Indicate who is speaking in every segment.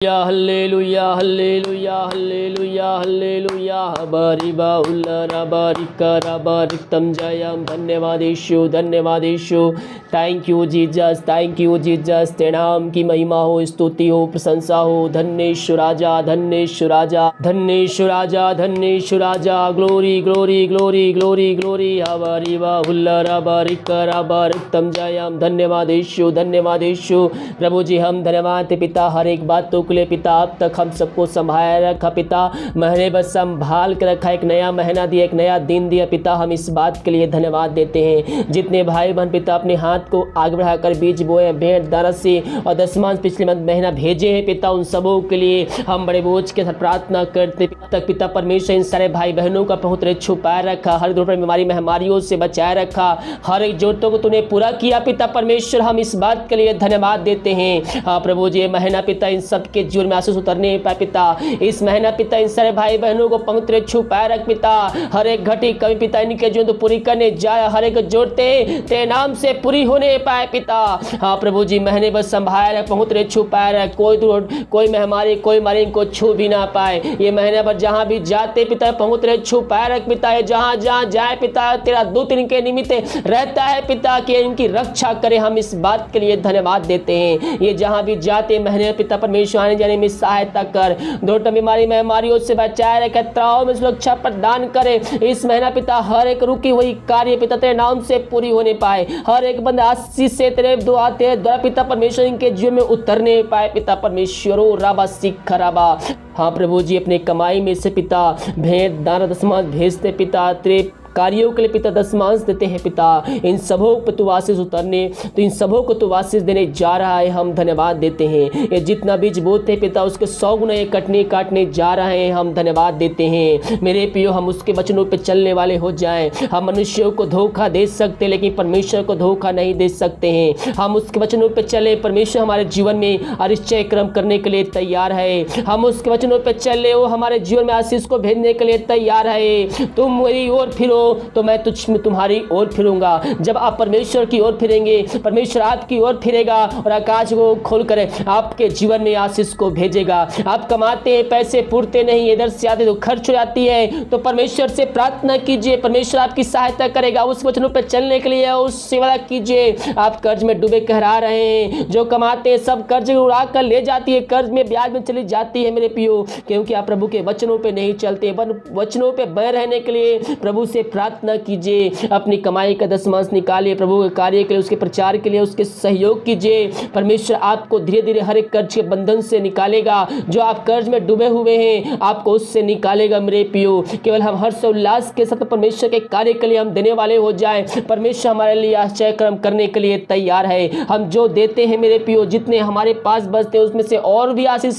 Speaker 1: Hallelujah hallelujah hallelujah hallelujah हबरिबा उल्लरबरिकरबरिक्तम जयम धन्यवादेशु थैंक यू जीसस तेरे नाम की महिमा हो, स्तुति हो, प्रशंसा हो। धन्येशु राजा धन्येशु राजा धन्येशु राजा धन्येशु राजा glory glory glory glory glory हबरिबा उल्लरबरिकरबरिक्तम जयम धन्यवादेशु प्रभु जी हम धन्यवाद पिता हर एक बातों के लिए पिता। अब तक हम सबको संभाल रखा पिता, महीने बस संभाल कर रखा, एक नया महीना दिया, एक नया दिन दिया पिता। हम इस बात के लिए धन्यवाद देते हैं। जितने भाई बहन पिता अपने हाथ को आगे बढ़ाकर बीज बोए, भेंट दाना से और दशमांश पिछले महीना भेजे हैं पिता, उन सबों के लिए हम बड़े बोझ के साथ प्रार्थना करते तक पिता परमेश्वर इन सारे भाई बहनों का पहुँच छुपाए रखा, हर दौर पर बीमारी महामारियों से बचाए रखा, हर एक जरूरतों को तूने पूरा किया पिता परमेश्वर। हम इस बात के लिए धन्यवाद देते हैं। हाँ प्रभु जी महीना पिता इन सबके जीवन में आशीष उतरने पाए पिता। इस महीना पिता इन सारे भाई बहनों को पवित्र छुपाए रख पिता, हर एक घटी कमी पिता इनके जीवन तो पूरी करने जाए, हर एक जरूरतें तेरे नाम से पूरी होने पाए पिता। हाँ प्रभु जी महीने बस संभाल रख, पवित्र छुपाए रख, कोई महामारी कोई मारी इनको छू भी ना पाए। ये महीने भर जहाँ भी जाते पिता पवित्र छुपाए रख पिता, जहाँ जहाँ जाए पिता तेरा दूत इनके निमित्त रहता है पिता कि इनकी रक्षा करे। हम इस बात के लिए धन्यवाद देते हैं। ये जहाँ भी जाते महीने पिता परमेश्वर आने जाने में सहायता कर, दुर्घटना बीमारी महामारियों से बचाए रखे, त्राव में सुरक्षा प्रदान करे। इस महीना पिता हर एक रुकी हुई कार्य पिता तेरे नाम से पूरी होने पाए, हर एक बंदा आशीष से तेरे दुआ तेरे द्वारा पिता परमेश्वर इनके जीवन में उतरने पाए पिता परमेश्वर। राबा सिख राबा हाँ प्रभु जी अपने कमाई में से पिता भेंट दाना दशमांश भेजते पिता, तेरे कार्यों के लिए पिता दशमांश देते हैं पिता। इन सबों पर तू आशीष उतरने तो इन सबों को तू आशीष देने जा रहा है, हम धन्यवाद देते हैं। ये जितना बीज बोते पिता उसके 100 गुना ये काटने जा रहे हैं, हम धन्यवाद देते हैं। मेरे प्रियो हम उसके वचनों पे चलने वाले हो जाएं। हम मनुष्यों को धोखा दे सकते लेकिन परमेश्वर को धोखा नहीं दे सकते हैं। हम उसके वचनों पे चले, परमेश्वर हमारे जीवन में अरिश्चय क्रम करने के लिए तैयार है। हम उसके वचनों पे चले, वो हमारे जीवन में आशीष को भेजने के लिए तैयार है। तुम मेरी ओर फिरो तो मैं तुम्हारी ओर फिरूंगा। जब आप परमेश्वर की ओर फिरेंगे परमेश्वर आपकी ओर फिरेगा और आकाश को खोल कर आपके जीवन में आशीष को भेजेगा। आप कमाते हैं पैसे पूरते नहीं, इधर से आते तो खर्च हो जाती है, तो परमेश्वर से प्रार्थना कीजिए, परमेश्वर आपकी सहायता करेगा। उस वचनों पर चलने के लिए उस सेवा कीजिए। आप कर्ज में डूबे कहरा रहे हैं, जो कमाते हैं सब कर्ज उड़ा कर ले जाती है, कर्ज में ब्याज में चली जाती है मेरे पियो, क्योंकि आप प्रभु के वचनों पे नहीं चलते। वचनों पे बने रहने के लिए प्रभु से प्रार्थना कीजिए, अपनी कमाई का दशमांश निकालिए, प्रभु के कार्य के लिए उसके प्रचार के लिए उसके सहयोग कीजिए। परमेश्वर आपको धीरे धीरे हर एक कर्ज के बंधन से निकालेगा। जो आप कर्ज में डूबे हुए हैं आपको उससे निकालेगा मेरे पियो। केवल हम हर्ष उल्लास के साथ परमेश्वर के कार्य के लिए हम देने वाले हो जाए। परमेश्वर हमारे लिए आश्चर्य कर्म करने के लिए तैयार है। हम जो देते हैं मेरे पियो, जितने हमारे पास बचते हैं उसमें से और भी आशीष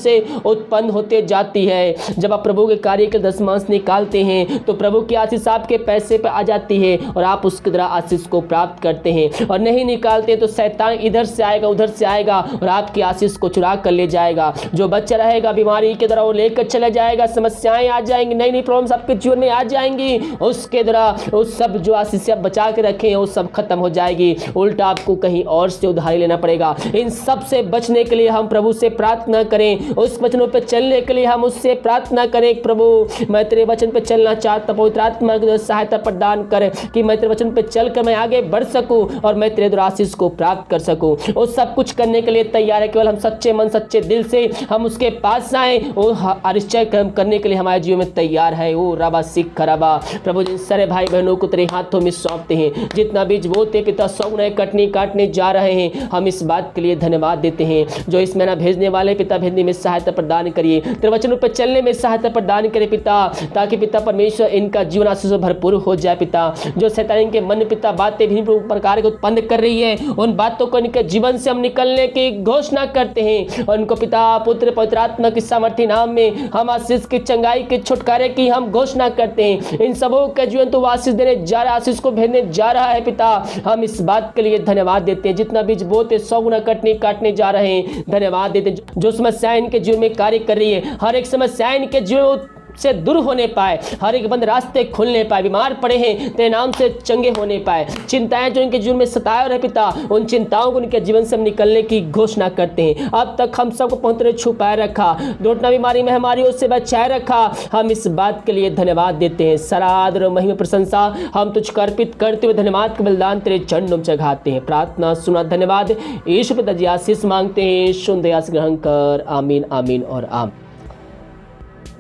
Speaker 1: से उत्पन्न होते जाती है। जब आप प्रभु के कार्य के दशमांश निकालते हैं तो प्रभु की आशीष आपके पैसे पर आ जाती है और आप उसके द्वारा आशीष को प्राप्त करते हैं। और नहीं निकालते तो शैतान इधर से आएगा उधर से आएगा और आपकी आशीष को चुरा कर ले जाएगा। जो बच्चा रहेगा बीमारी के द्वारा वो लेकर चला जाएगा, समस्याएं आ जाएंगी, नई नई प्रॉब्लम्स आपके जीवन में आ जाएंगी, उसके द्वारा उस सब जो आशीष आप बचा के रखे हैं वो सब खत्म हो जाएगी, उल्टा आपको कहीं और से उधारी लेना पड़ेगा। इन सब से बचने के लिए हम प्रभु से प्रार्थना करें, उस वचनों पर चलने के लिए हम उससे प्रार्थना करें। प्रभु मैं तेरे वचन पर चलना चाहता, पवित्र आत्मा सहायता प्रदान कर कि मैं तेरे वचन पे चलकर मैं आगे बढ़ सकूं और मैं तेरे द्वारा आशीष को प्राप्त कर सकूं। वो सब कुछ करने के लिए तैयार है। केवल हम सच्चे मन सच्चे दिल से हम उसके पास आए, वो अरिश्चय कर्म करने के लिए हमारे जीवन में तैयार है। वो राबा सिख खराबा प्रभु जिन सारे भाई बहनों को तेरे हाथों में सौंपते हैं, जितना बीज बोते पिता 100 गुना काटने जा रहे हैं, हम इस बात के लिए धन्यवाद देते हैं। जो इस महीना भेजने वाले पिता भेजने में सहायता प्रदान करिए, तेरे वचनों पर चलने में सहायता प्रदान करे पिता, ताकि पिता परमेश्वर इनका जीवन आशीष भरपूर हो जाए पिता। जो शैतान के मन पिता बातें विभिन्न प्रकार के उत्पन्न कर रही है, उन बातों को इनके जीवन से हम निकलने की घोषणा करते हैं और उनको पिता पुत्र पवित्र आत्मा के सामर्थ्य नाम में हम आशीष की चंगाई के छुटकारे की हम घोषणा करते हैं। इन सबों का जीवन तो आशीष देने जा रहा है, आशीष को भेजने जा रहा है पिता। हम इस बात के लिए धन्यवाद देते हैं। जितना बीज बोते 100 गुना काटने जा रहे हैं, धन्यवाद देते हैं। जो समस्याएं इनके जीवन में कार्य कर रही है, हर एक समस्या इनके जीवन से दूर होने पाए, हर एक बंद रास्ते खुलने पाए, बीमार पड़े हैं तेरे नाम से चंगे होने पाए, चिंताएं जो इनके जीवन में सताए रहे पिता, उन चिंताओं को उनके जीवन से हम निकलने की घोषणा करते हैं। अब तक हम सबको पहुंचने छुपाए रखा, दुर्घटना बीमारी महामारियों से बचाए रखा, हम इस बात के लिए धन्यवाद देते हैं। सारा आदर और महिमा प्रशंसा हम तुझ को अर्पित करते हुए धन्यवाद का बलिदान तेरे चरणों में चढ़ाते हैं। प्रार्थना सुना, धन्यवाद यीशु पिता जी आशीष मांगते हैं, सुन दया से ग्रहण कर। आमीन आमीन और आमीन।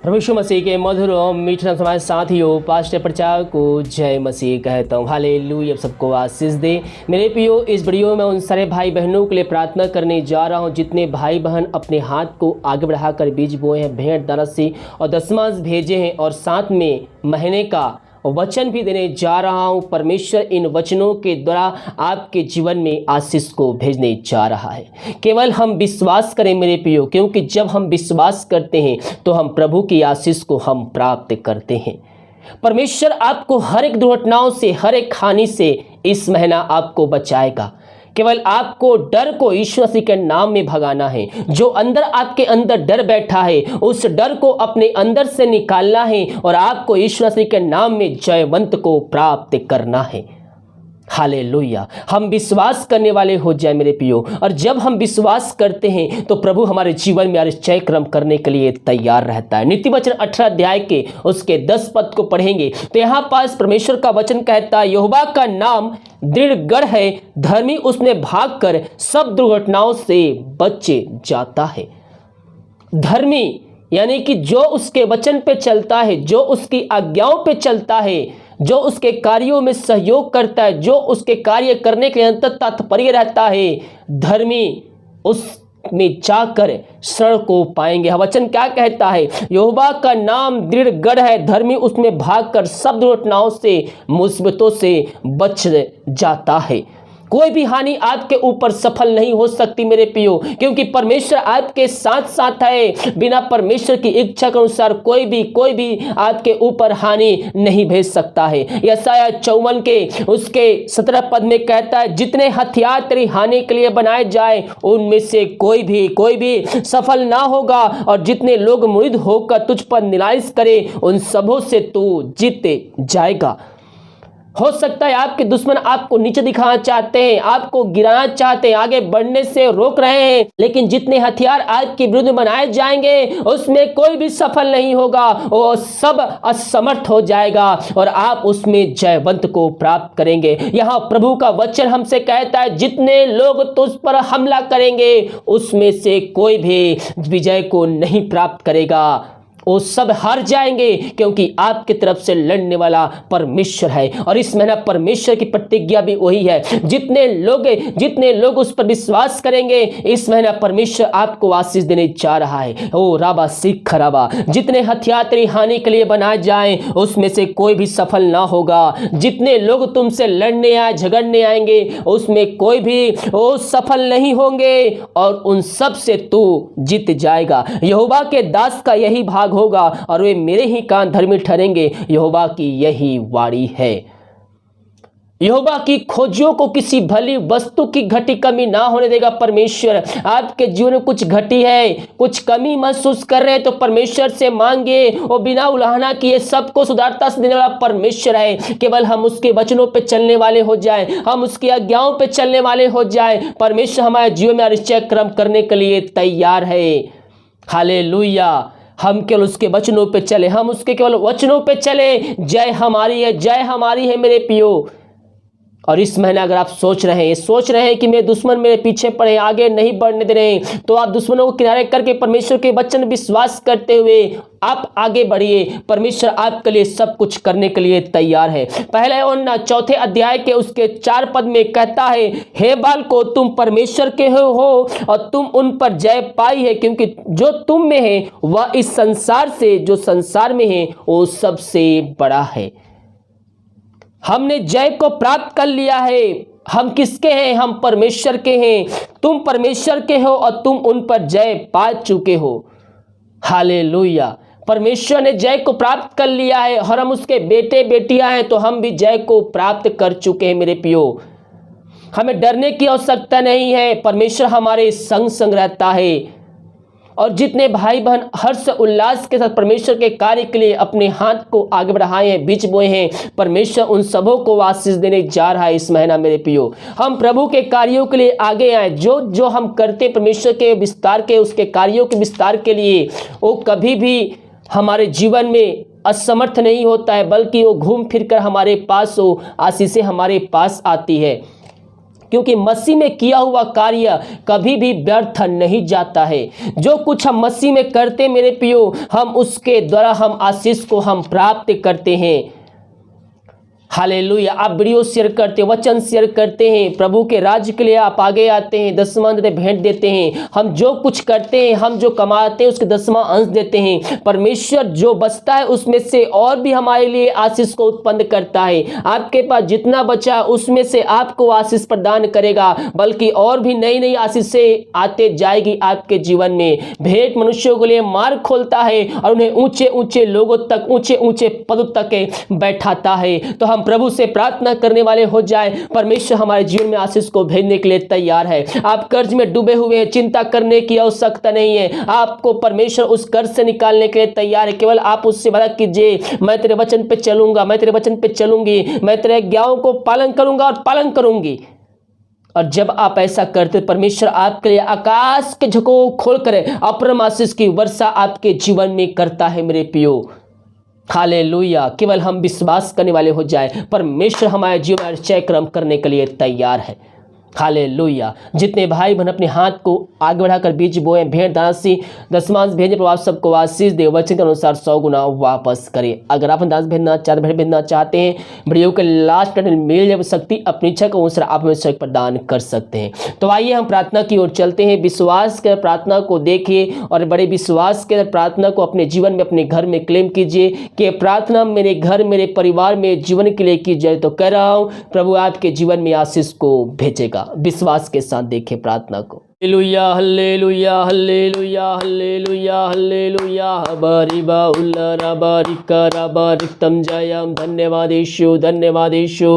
Speaker 1: प्रभु यीशु मसीह के मधुर और मीठे नाम से हमारे साथियों पास्टर प्रचार को जय मसीह कहता हूँ। हालेलुया, सबको आशीष दे। मेरे प्रियो, इस वीडियो में उन सारे भाई बहनों के लिए प्रार्थना करने जा रहा हूँ जितने भाई बहन अपने हाथ को आगे बढ़ाकर बीज बोए हैं, भेंट दरसी और दशमांश भेजे हैं, और साथ में महीने का वचन भी देने जा रहा हूं। परमेश्वर इन वचनों के द्वारा आपके जीवन में आशीष को भेजने जा रहा है। केवल हम विश्वास करें मेरे प्रियो, क्योंकि जब हम विश्वास करते हैं तो हम प्रभु की आशीष को हम प्राप्त करते हैं। परमेश्वर आपको हर एक दुर्घटनाओं से, हर एक हानि से इस महीना आपको बचाएगा। केवल आपको डर को यीशु मसीह के नाम में भगाना है। जो अंदर आपके अंदर डर बैठा है, उस डर को अपने अंदर से निकालना है और आपको यीशु मसीह के नाम में जयवंत को प्राप्त करना है। हालेलुया। हम विश्वास करने वाले हो जाए मेरे प्रियो, और जब हम विश्वास करते हैं तो प्रभु हमारे जीवन में जय क्रम करने के लिए तैयार रहता है। नीति वचन 18 अध्याय के उसके 10 पद को पढ़ेंगे तो यहाँ पास परमेश्वर का वचन कहता है, यहोवा का नाम दृढ़ गढ़ है, धर्मी उसमें भागकर सब दुर्घटनाओं से बच जाता है। धर्मी यानी कि जो उसके वचन पे चलता है, जो उसकी आज्ञाओं पे चलता है, जो उसके कार्यों में सहयोग करता है, जो उसके कार्य करने के अंतर तात्पर्य रहता है, धर्मी उसमें जाकर शरण को पाएंगे। वचन क्या कहता है? यहोवा का नाम दृढ़ गढ़ है, धर्मी उसमें भागकर सब दुर्घटनाओं से, मुसीबतों से बच जाता है। कोई भी हानि आपके ऊपर सफल नहीं हो सकती मेरे प्रियो, क्योंकि परमेश्वर आपके साथ साथ है। बिना परमेश्वर की इच्छा के अनुसार कोई भी आपके ऊपर हानि नहीं भेज सकता है। यशायाह 54 के उसके 17 पद में कहता है, जितने हथियार तेरी हानि के लिए बनाए जाए उनमें से कोई भी सफल ना होगा, और जितने लोग मुरीद होकर तुझ पर निलाइश करे उन सबों से तू जीत जाएगा। हो सकता है आपके दुश्मन आपको नीचे दिखाना चाहते हैं, आपको गिराना चाहते हैं, आगे बढ़ने से रोक रहे हैं, लेकिन जितने हथियार आपके विरुद्ध बनाए जाएंगे उसमें कोई भी सफल नहीं होगा, वो सब असमर्थ हो जाएगा और आप उसमें जयवंत को प्राप्त करेंगे। यहाँ प्रभु का वचन हमसे कहता है, जितने लोग तुझ पर हमला करेंगे उसमें से कोई भी विजय को नहीं प्राप्त करेगा, वो सब हार जाएंगे, क्योंकि आपकी तरफ से लड़ने वाला परमेश्वर है। और इस महीना परमेश्वर की प्रतिज्ञा भी वही है, जितने लोग उस पर विश्वास करेंगे, इस महीना परमेश्वर आपको आशीष देने जा रहा है। ओ राबा सीख खराबा, जितने हथियार तेरी हानि के लिए बनाए जाएं उसमें से कोई भी सफल ना होगा। जितने लोग तुमसे लड़ने आए, झगड़ने आएंगे, उसमें कोई भी वो सफल नहीं होंगे, और उन सब से तू जीत जाएगा। यहोवा के दास का यही भाग होगा, और वे मेरे ही कान धर्मी ठहरेंगे, यहोवा की यही वाणी है। यहोवा की खोजियों को किसी भली वस्तु की घटी कमी ना होने देगा परमेश्वर। आपके जीवन में कुछ घटी है, कुछ कमी महसूस कर रहे हैं तो परमेश्वर से मांगे, और बिना उलाहना किए सबको सुधारता से देने वाला परमेश्वर है। केवल हम उसके वचनों पे चलने वाले हो जाए, हम उसकी आज्ञाओं पे चलने वाले हो जाए, परमेश्वर हमारे जीवन में निश्चय क्रम करने के लिए तैयार है। हालेलुया। हम केवल उसके वचनों पे चले, हम उसके केवल वचनों पे चले, जय हमारी है, जय हमारी है मेरे प्रियो। और इस महीने अगर आप सोच रहे हैं कि मेरे दुश्मन मेरे पीछे पड़े, आगे नहीं बढ़ने दे रहे हैं, तो आप दुश्मनों को किनारे करके परमेश्वर के वचन विश्वास करते हुए आप आगे बढ़िए। परमेश्वर आपके लिए सब कुछ करने के लिए तैयार है। पहले और चौथे अध्याय के उसके 4 पद में कहता है, हे बाल को तुम परमेश्वर के हो और तुम उन पर जय पाई है, क्योंकि जो तुम में है वह इस संसार से, जो संसार में है वो सबसे बड़ा है। हमने जय को प्राप्त कर लिया है। हम किसके हैं? हम परमेश्वर के हैं। तुम परमेश्वर के हो और तुम उन पर जय पा चुके हो। हालेलुया। परमेश्वर ने जय को प्राप्त कर लिया है और हम उसके बेटे बेटियां हैं, तो हम भी जय को प्राप्त कर चुके हैं मेरे प्रियो। हमें डरने की आवश्यकता नहीं है, परमेश्वर हमारे संग संग रहता है। और जितने भाई बहन हर्ष उल्लास के साथ परमेश्वर के कार्य के लिए अपने हाथ को आगे बढ़ाए हैं, बीज बोए हैं, परमेश्वर उन सबों को आशीष देने जा रहा है इस महीना। मेरे प्रियो, हम प्रभु के कार्यों के लिए आगे आए। जो जो हम करते परमेश्वर के विस्तार के, उसके कार्यों के विस्तार के लिए, वो कभी भी हमारे जीवन में असमर्थ नहीं होता है, बल्कि वो घूम फिर कर हमारे पास, वो आशीषें हमारे पास आती है। क्योंकि मसीह में किया हुआ कार्य कभी भी व्यर्थ नहीं जाता है। जो कुछ हम मसीह में करते मेरे प्रियो, हम उसके द्वारा हम आशीष को हम प्राप्त करते हैं। हालेलुया। आप वीडियो शेयर करते, वचन शेयर करते हैं, प्रभु के राज्य के लिए आप आगे आते हैं, दसवां देते, भेंट देते हैं। हम जो कुछ करते हैं, हम जो कमाते हैं, उसके 10वां अंश देते हैं। परमेश्वर जो बचता है उसमें से और भी हमारे लिए आशीष को उत्पन्न करता है। आपके पास जितना बचा उसमें से आपको आशीष प्रदान करेगा, बल्कि और भी नई नई आशीषें आते जाएगी आपके जीवन में। भेंट मनुष्यों के लिए मार्ग खोलता है और उन्हें ऊंचे ऊंचे लोगों तक, ऊंचे ऊंचे पदों तक बैठाता है। तो हम प्रभु से प्रार्थना करने वाले हो जाए, परमेश्वर हमारे जीवन में आशीष को भेजने के लिए तैयार है। आप कर्ज में डूबे हुए हैं, चिंता करने की आवश्यकता नहीं है। आपको परमेश्वर उस कर्ज से निकालने के लिए तैयार है। केवल आप उससे वादा कीजिए, मैं तेरे वचन पे चलूंगा, मैं तेरे वचन पे चलूंगी, मैं तेरे आज्ञाओं को पालन करूंगा और पालन करूंगी। और जब आप ऐसा करते, परमेश्वर आपके लिए आकाश के झकों खोलकर अपरम आशीष की वर्षा आपके जीवन में करता है मेरे प्रियो। हालेलुया। केवल हम विश्वास करने वाले हो जाए, परमेश्वर हमारे जीवन में आश्चर्य कर्म करने के लिए तैयार है। हालेलुया। जितने भाई बहन अपने हाथ को आगे बढ़ाकर बीज बोए, भेंट दासी दसमांश भेजने पर आप सबको आशीष दे, वचन के अनुसार 100 गुना वापस करे। अगर आप दास भेजना चाहते, भेंट भेजना चाहते हैं, वीडियो के लास्ट में मिल जाए शक्ति, अपनी इच्छा को अनुसार आप हमें शक्ति प्रदान कर सकते हैं। तो आइए हम प्रार्थना की ओर चलते हैं। विश्वास के प्रार्थना को देखिए और बड़े विश्वास के प्रार्थना को अपने जीवन में, अपने घर में क्लेम कीजिए कि प्रार्थना मेरे घर, मेरे परिवार में, जीवन के लिए की जाए। तो कह रहा हूँ, प्रभु आपके जीवन में आशीष को भेजेगा। विश्वास के साथ देखें प्रार्थना को। Hallelujah hallelujah hallelujah hallelujah hallelujah. हबरिबा उल्लरा बारिका बारिकतम जयम। धन्यवाद यीशु, धन्यवाद यीशु।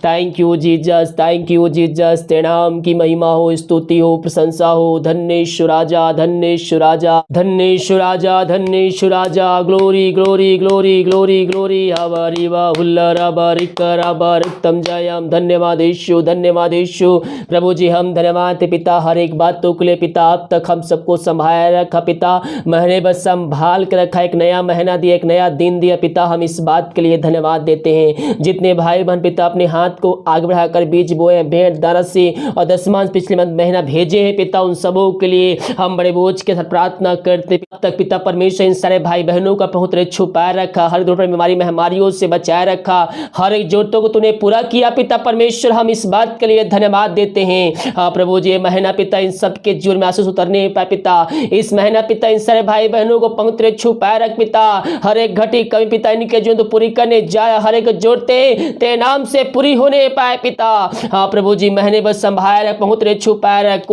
Speaker 1: Thank you Jesus, thank you Jesus. तेरे नाम की महिमा हो, स्तुति हो, प्रशंसा हो। धन्येशु राजा, धन्येशु राजा, धन्येशु राजा, धन्येशु राजा। Glory glory glory glory glory. हबरिबा उल्लरा बारिका बारिकतम जयम। धन्यवाद यीशु, धन्यवाद यीशु। प्रभु जी हम धन्यवाद पिता, हर एक बातों के लिए पिता। अब तक हम सबको संभाल रखा पिता, महीने बस संभाल कर रखा, एक नया महीना दिया, एक नया दिन दिया पिता। हम इस बात के लिए धन्यवाद देते हैं। जितने भाई बहन पिता अपने हाथ को आगे बढ़ाकर बीज बोए, भेंट दारसी और दसमांश पिछले महीना भेजे हैं पिता, उन सबों के लिए हम बड़े बोझ के साथ प्रार्थना करते। अब तक पिता परमेश्वर इन सारे भाई बहनों का पहुंच छुपाए रखा, हर दूर पर बीमारी महामारियों से बचाए रखा, हर एक जरूरतों को तूने पूरा किया पिता परमेश्वर। हम इस बात के लिए धन्यवाद देते हैं। हाँ प्रभु जी, महीना पिता इन सबके जीवन में आशीष उतरने पाए पिता। इस महीना पिता इन सारे भाई बहनों को पंक्ति छुपाए रख पिता। हर एक घटी कमी पिता इनके जीवन तो पूरी करने जाए, हर एक जोड़ते तेरे नाम से पूरी होने पाए पिता। हाँ प्रभु जी, महीने बस संभाल रख, पंक्ति छुपाए रख,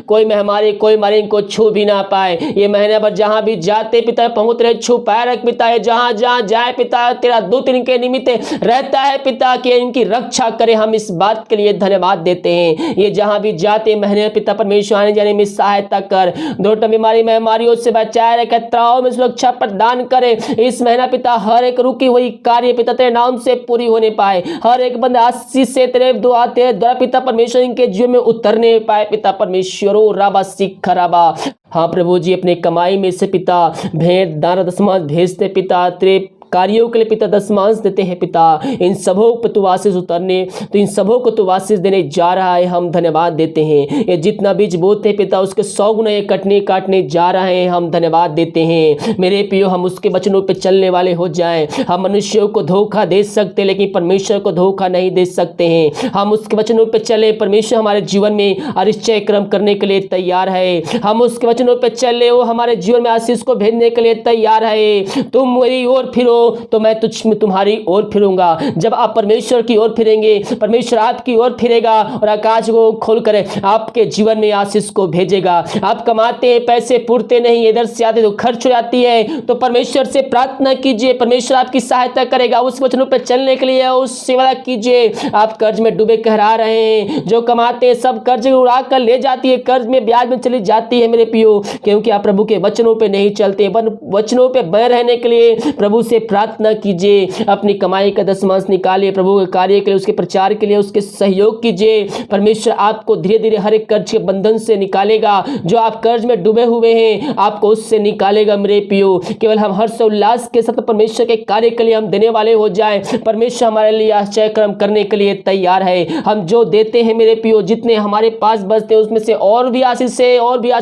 Speaker 1: कोई महामारी, कोई मारी इनको छू भी ना पाए। ये महीने भर जहां भी जाते पिता पंक्ति छुपाए रख पिता। जहां जहां जाए पिता, तेरा दूत इनके निमित्त रहता है पिता कि इनकी रक्षा करे। हम इस बात के लिए धन्यवाद देते हैं। ये जहां भी जाते महीने पिता परमेश्वर आने जाने में सहायता कर, दोटम बीमारी महामारियों से बचाए रखे, त्राव में सुरक्षा प्रदान करे। इस महीना पिता हर एक रुकी हुई कार्य पिता तेरे नाम से पूरी होने पाए, हर एक बंद आशीष से तेरे दुआ तेरे द्वारा पिता परमेश्वर इनके जीवन में उतरने पाए पिता परमेश्वर। राबा सिख राबा। हाँ प्रभु जी, अपने कमाई में से पिता भेंट दाना दसमांश भेजते पिता, तेरे कार्यों के लिए पिता दसमांश देते हैं पिता। इन सबों पर तू आशीष उतरने, तो इन सबों को तू आशीष देने जा रहा है। हम धन्यवाद देते हैं। ये जितना बीज बोते पिता उसके 100 गुना ये काटने जा रहे हैं। हम धन्यवाद देते हैं मेरे प्रियो। हम उसके वचनों पे चलने वाले हो जाएं। हम मनुष्यों को धोखा दे सकते लेकिन परमेश्वर को धोखा नहीं दे सकते हैं। हम उसके वचनों पे चले, परमेश्वर हमारे जीवन में आश्चर्य कर्म करने के लिए तैयार है। हम उसके वचनों पे चले, वो हमारे जीवन में आशीष को भेजने के लिए तैयार है। तुम मेरी ओर फिरो, तो मैं तुम्हारी ओर फिरूंगा। जब आप परमेश्वर की ओर फिरेंगे, परमेश्वर आपकी ओर फिरेगा और आकाश को खोलकर आपके जीवन में आशीष को भेजेगा। आप कमाते हैं, पैसे पूरते नहीं, इधर से आते तो खर्च हो जाती है, तो परमेश्वर से प्रार्थना कीजिए, परमेश्वर आपकी सहायता करेगा। उस वचनों पर चलने के लिए उस सेवा कीजिए। आप कर्ज में डूबे कहरा रहे हैं, जो कमाते हैं सब कर्ज उड़ा कर ले जाती है, कर्ज में ब्याज में चली जाती है मेरे पियो, क्योंकि आप प्रभु के वचनों पे नहीं चलते। वचनों पे बने रहने के लिए प्रभु से प्रार्थना कीजिए। अपनी कमाई का दशमांश निकालिए, प्रभु के कार्य के लिए, उसके प्रचार के लिए उसके सहयोग कीजिए। परमेश्वर आपको धीरे धीरे हर एक कर्ज के बंधन से निकालेगा। जो आप कर्ज में डूबे हुए हैं आपको उससे निकालेगा मेरे पियो। केवल हम हर्ष उल्लास के साथ परमेश्वर के कार्य के लिए हम देने वाले हो जाएं। परमेश्वर हमारे लिए आश्चर्य कर्म करने के लिए तैयार है। हम जो देते हैं मेरे पियो, जितने हमारे पास बचते हैं उसमें से और भी आशीष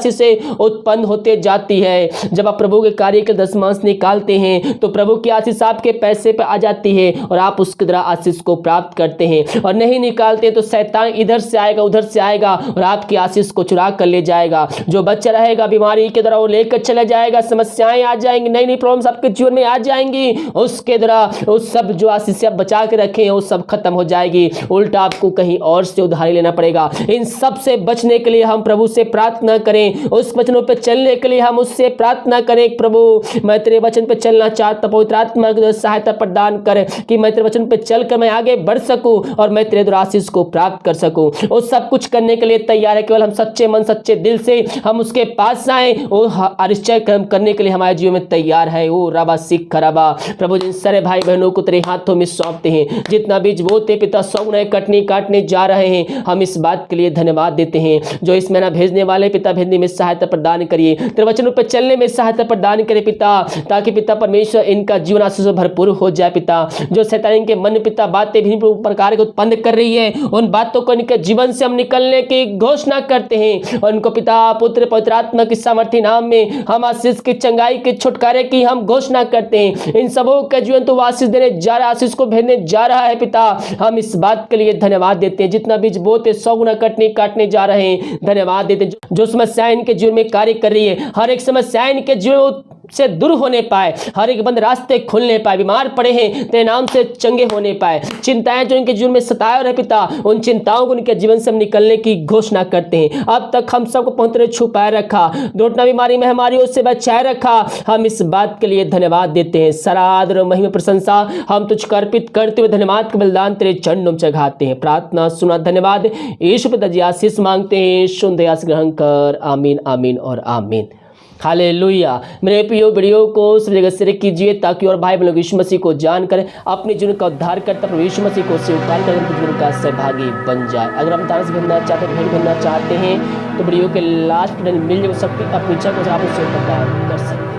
Speaker 1: से उत्पन्न होते जाती है। जब आप प्रभु के कार्य के दशमांश निकालते हैं तो प्रभु की आशीष आपके पैसे पर आ जाती है और आप उसके द्वारा आशीष को प्राप्त करते हैं। और नहीं निकालते तो शैतान इधर से आएगा उधर से आएगा और आपकी आशीष को चुरा कर ले जाएगा। जो बच्चा रहेगा बीमारी के द्वारा वो लेकर चला जाएगा, समस्याएं आ जाएंगी, नई नई प्रॉब्लम्स आपके जीवन में आ जाएंगी, उसके द्वारा उस सब जो आशीष आप बचा के रखे हैं वो सब खत्म हो जाएगी। उल्टा आपको कहीं और से उधारी लेना पड़ेगा। इन सब से बचने के लिए हम प्रभु से प्रार्थना करें, उस वचनों पर चलने के लिए हम उससे प्रार्थना करें। प्रभु मैं तेरे वचन पर चलना चाहता, पवित्र आत्मा की सहायता प्रदान कर कि मैं तेरे वचन पर चलकर मैं आगे बढ़ सकूं और मैं तेरे द्वारा आशीष को प्राप्त कर सकूं। वो सब कुछ करने के लिए तैयार है। केवल हम सच्चे मन सच्चे दिल से हम उसके पास आए, वो आश्चर्य कर्म करने के लिए हमारे जीवन में तैयार है। ओ रबा सिख खराबा, प्रभु जिन सारे भाई बहनों को तेरे हाथों में सौंपते हैं, जितना बीज बोते पिता सौ नए काटने जा रहे हैं, हम इस बात के लिए धन्यवाद देते हैं। जो इस महीना भेजने वाले पिता, भेजने में सहायता प्रदान करिए, तेरे वचनों पर चलने में सहायता प्रदान करे पिता, ताकि पिता परमेश्वर इनका जीवन आशीष से भरपूर हो जाए पिता। जो शैतान के मन पिता बातें विभिन्न प्रकार के उत्पन्न कर रही है, उन बातों को इनके जीवन से हम निकलने की घोषणा करते हैं और उनको पिता पुत्र पवित्र आत्मा के सामर्थ्य नाम में हम आशीष की, चंगाई के, छुटकारे की हम घोषणा करते हैं। इन सबों का जीवन तो आशीष देने जा रहा, आशीष को भेजने जा रहा है पिता। हम इस बात के लिए धन्यवाद देते हैं। जितना बीज बोते 100 गुना काटने जा रहे हैं, धन्यवाद देते हैं। जो समस्या इनके जीवन में कार्य कर रही है, हर एक समस्या इनके जीवन से दूर होने पाए, हर एक बंद रास्ते खुलने पाए, बीमार पड़े हैं तेरे नाम से चंगे होने पाए, चिंताएं जो इनके जीवन में सताए रहे पिता, उन चिंताओं को इनके जीवन से हम निकलने की घोषणा करते हैं। अब तक हम सबको पहुंचने छुपाए रखा, दुर्घटना बीमारी महामारियों से बचाए रखा, हम इस बात के लिए धन्यवाद देते हैं। सारा आदर और महिमा प्रशंसा हम तुझको अर्पित करते हुए धन्यवाद का बलिदान तेरे चरणों में चढ़ाते हैं। प्रार्थना सुना, धन्यवाद यीशु पिता जी आशीष मांगते हैं, सुन दया से ग्रहण कर, आमीन आमीन और आमीन। हालेलुया। मेरे प्रियो वीडियो को सब जगह शेयर कीजिए ताकि और भाई बहनों यीशु मसीह को जानकर अपने जीवन का उद्धार करता प्रभु यीशु मसीह को स्वीकार कर उनके जीवन का सहभागी बन जाए। अगर हम दान से भेजना चाहते हैं, भेंट भेजना चाहते हैं तो वीडियो के लास्ट में मिल सकती अपनी इच्छा को आप उससे प्रदान कर सकते हैं।